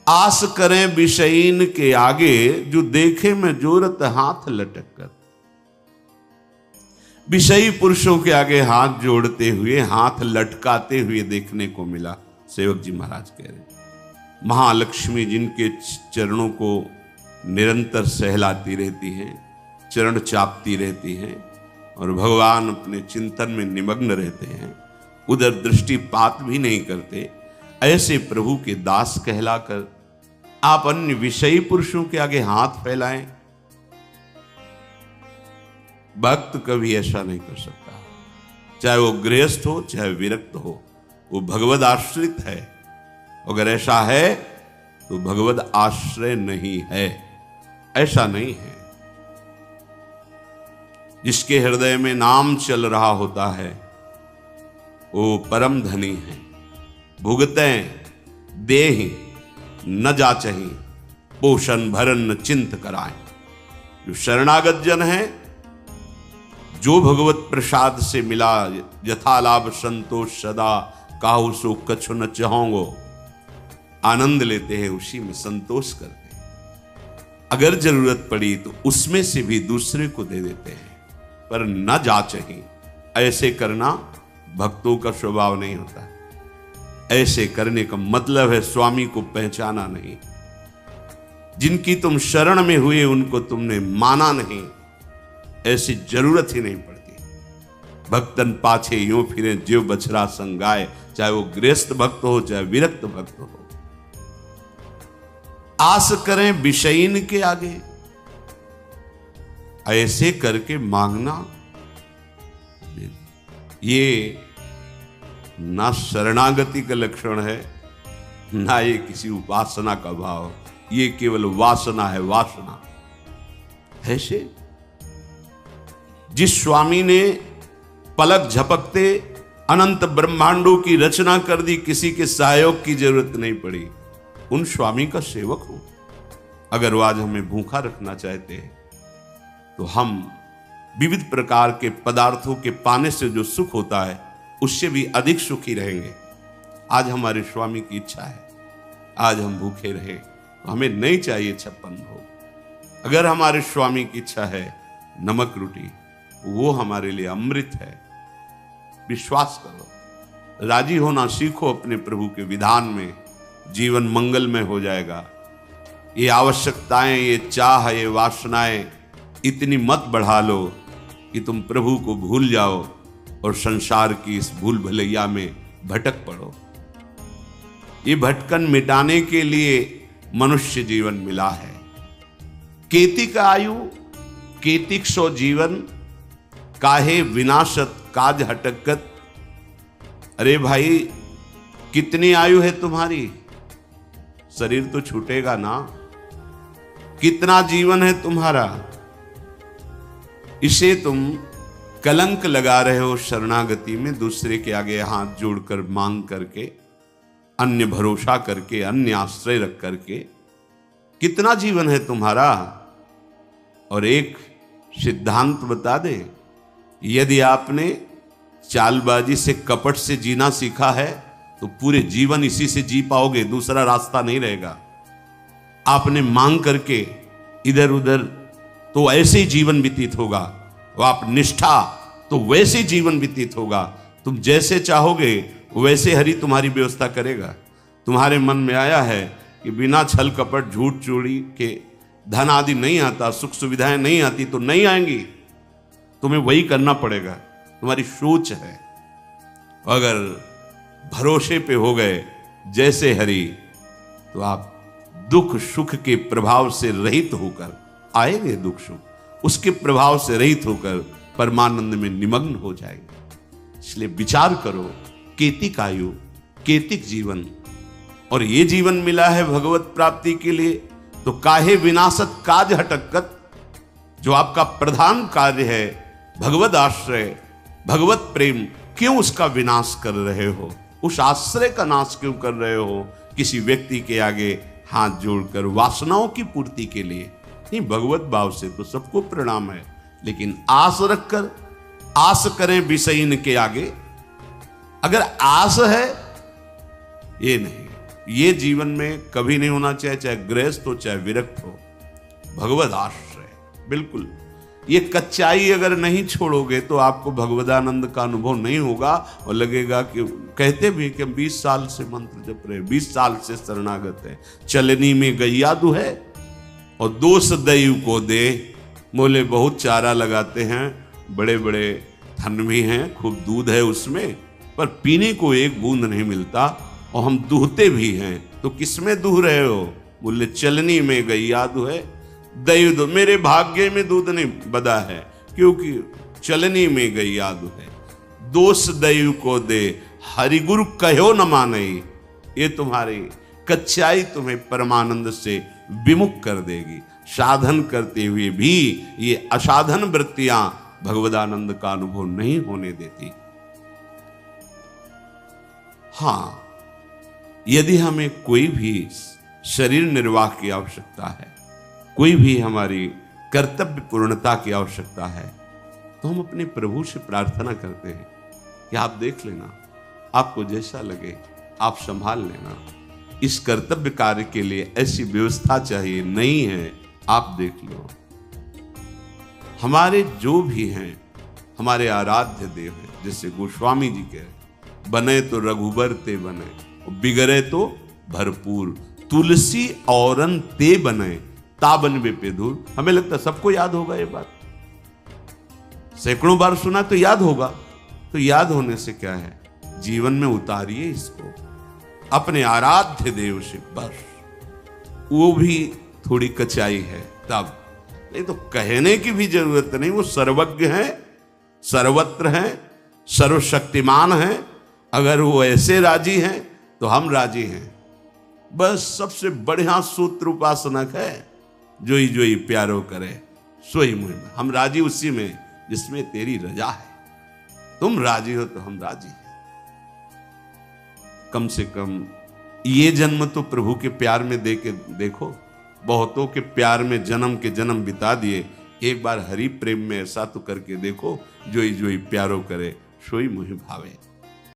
आस करें विषयीन के आगे, जो देखे में जोरत हाथ लटक कर। विषयी पुरुषों के आगे हाथ जोड़ते हुए, हाथ लटकाते हुए देखने को मिला। सेवक जी महाराज कह रहे, महालक्ष्मी जिनके चरणों को निरंतर सहलाती रहती हैं, चरण चापती रहती हैं, और भगवान अपने चिंतन में निमग्न रहते हैं, उधर दृष्टिपात भी नहीं करते, ऐसे प्रभु के दास कहलाकर आप अन्य विषयी पुरुषों के आगे हाथ फैलाएं। भक्त कभी ऐसा नहीं कर सकता, चाहे वो गृहस्थ हो चाहे विरक्त हो, वो भगवद आश्रित है। अगर ऐसा है तो भगवद आश्रय नहीं है, ऐसा नहीं है। जिसके हृदय में नाम चल रहा होता है वो परम धनी है। भुगतें देहि न जाचहि, पोषण भरन चिंत कराएं। जो शरणागत जन है, जो भगवत प्रसाद से मिला, यथा लाभ संतोष सदा, काहू सो कछु न चाहोंगो, आनंद लेते हैं, उसी में संतोष करते हैं। अगर जरूरत पड़ी तो उसमें से भी दूसरे को दे देते हैं, पर न जाचहि। ऐसे करना भक्तों का स्वभाव नहीं होता। ऐसे करने का मतलब है स्वामी को पहचाना नहीं। जिनकी तुम शरण में हुए उनको तुमने माना नहीं, ऐसी जरूरत ही नहीं पड़ती। भक्तन पाछे यूं फिरे ज्यो बछड़ा संगाए, चाहे वो गृहस्थ भक्त हो चाहे विरक्त भक्त हो। आस करें विषयीन के आगे, ऐसे करके मांगना, ये ना शरणागति का लक्षण है, ना ये किसी उपासना का भाव, ये केवल वासना है, वासना। ऐसे जिस स्वामी ने पलक झपकते अनंत ब्रह्मांडों की रचना कर दी, किसी के सहयोग की जरूरत नहीं पड़ी, उन स्वामी का सेवक हो। अगर वो आज हमें भूखा रखना चाहते हैं तो हम विविध प्रकार के पदार्थों के पाने से जो सुख होता है उससे भी अधिक सुखी रहेंगे। आज हमारे स्वामी की इच्छा है, आज हम भूखे रहे, तो हमें नहीं चाहिए 56 भोग। अगर हमारे स्वामी की इच्छा है नमक रोटी, वो हमारे लिए अमृत है। विश्वास करो, राजी होना सीखो अपने प्रभु के विधान में, जीवन मंगलमय हो जाएगा। ये आवश्यकताएं, ये चाह, ये वासनाएं इतनी मत बढ़ा लो कि तुम प्रभु को भूल जाओ और संसार की इस भूल भलैया में भटक पड़ो। ये भटकन मिटाने के लिए मनुष्य जीवन मिला है। केतिक आयु केतिक सो जीवन, काहे विनाशत काज हटकत। अरे भाई, कितनी आयु है तुम्हारी? शरीर तो छूटेगा ना। कितना जीवन है तुम्हारा? इसे तुम कलंक लगा रहे हो शरणागति में, दूसरे के आगे हाथ जोड़कर मांग करके, अन्य भरोसा करके, अन्य आश्रय रख करके। कितना जीवन है तुम्हारा? और एक सिद्धांत बता दे, यदि आपने चालबाजी से, कपट से जीना सीखा है तो पूरे जीवन इसी से जी पाओगे, दूसरा रास्ता नहीं रहेगा। आपने मांग करके इधर उधर तो ऐसे ही जीवन व्यतीत होगा, और आप निष्ठा तो वैसे जीवन व्यतीत होगा। तुम जैसे चाहोगे वैसे हरि तुम्हारी व्यवस्था करेगा। तुम्हारे मन में आया है कि बिना छल कपट झूठ चोरी के धन आदि नहीं आता, सुख सुविधाएं नहीं आती, तो नहीं आएंगी, तुम्हें वही करना पड़ेगा। तुम्हारी सोच है। अगर भरोसे पे हो गए जैसे हरि, तो आप दुख सुख के प्रभाव से रहित होकर आएंगे, दुख सुख उसके प्रभाव से रहित होकर परमानंद में निमग्न हो जाएंगे। इसलिए विचार करो, केतिक आयु केतिक जीवन, और ये जीवन मिला है भगवत प्राप्ति के लिए, तो काहे विनाशत काज हटकत। जो आपका प्रधान कार्य है भगवत आश्रय, भगवत प्रेम, क्यों उसका विनाश कर रहे हो? उस आश्रय का नाश क्यों कर रहे हो? किसी व्यक्ति के आगे हाथ जोड़कर वासनाओं की पूर्ति के लिए नहीं। भगवत भाव से तो सबको प्रणाम है, लेकिन आस रखकर, आस करें विषयीन के आगे। अगर आस है, ये नहीं, ये जीवन में कभी नहीं होना चाहिए, चाहे गृहस्थ हो चाहे विरक्त हो, भगवद आश्रय। बिल्कुल, ये कच्चाई अगर नहीं छोड़ोगे तो आपको भगवदानंद का अनुभव नहीं होगा और लगेगा कि कहते भी कि हम 20 साल से मंत्र जप रहे, 20 साल से शरणागत है, चलनी में गैया दुहै और दोष दैव को दे। मोले बहुत चारा लगाते हैं, बड़े बड़े थन भी हैं, खूब दूध है उसमें, पर पीने को एक बूंद नहीं मिलता और हम दूहते भी हैं। तो किसमें दूह रहे हो? बोले चलनी में गैया दुहै, दैव दो, मेरे भाग्य में दूध नहीं बदा है, क्योंकि चलनी में गैया दुहै, दोष दैव को दे, हरिगुरु कहो न माने। ये तुम्हारी कच्चाई तुम्हें परमानंद से विमुख कर देगी। साधन करते हुए भी ये असाधन वृत्तियां भगवदानंद का अनुभव नहीं होने देती। हां, यदि हमें कोई भी शरीर निर्वाह की आवश्यकता है, कोई भी हमारी कर्तव्य पूर्णता की आवश्यकता है, तो हम अपने प्रभु से प्रार्थना करते हैं कि आप देख लेना, आपको जैसा लगे आप संभाल लेना। इस कर्तव्य कार्य के लिए ऐसी व्यवस्था चाहिए, नहीं है आप देख लो। हमारे जो भी हैं हमारे आराध्य देव हैं, जैसे गोस्वामी जी कह रहे, बने तो रघुबर ते बने, बिगड़े तो भरपूर, तुलसी औरन ते बने, ताबन वे पे धूल। हमें लगता है सबको याद होगा ये बात, सैकड़ों बार सुना तो याद होगा। तो याद होने से क्या है, जीवन में उतारिए इसको अपने आराध्य देव से, बस। वो भी थोड़ी कचाई है तब, नहीं तो कहने की भी जरूरत नहीं। वो सर्वज्ञ है, सर्वत्र है, सर्वशक्तिमान है। अगर वो ऐसे राजी हैं तो हम राजी हैं। बस सबसे बढ़िया सूत्र उपासनक है, जोई जोई प्यारो करे सोई मुझ। हम राजी उसी में जिसमें तेरी रजा है। तुम राजी हो तो हम राजी हैं। कम से कम ये जन्म तो प्रभु के प्यार में दे के देखो। बहुतों के प्यार में जन्म के जन्म बिता दिए, एक बार हरि प्रेम में ऐसा तो करके देखो, जोई जोई प्यारो करे सोई मुझे भावे।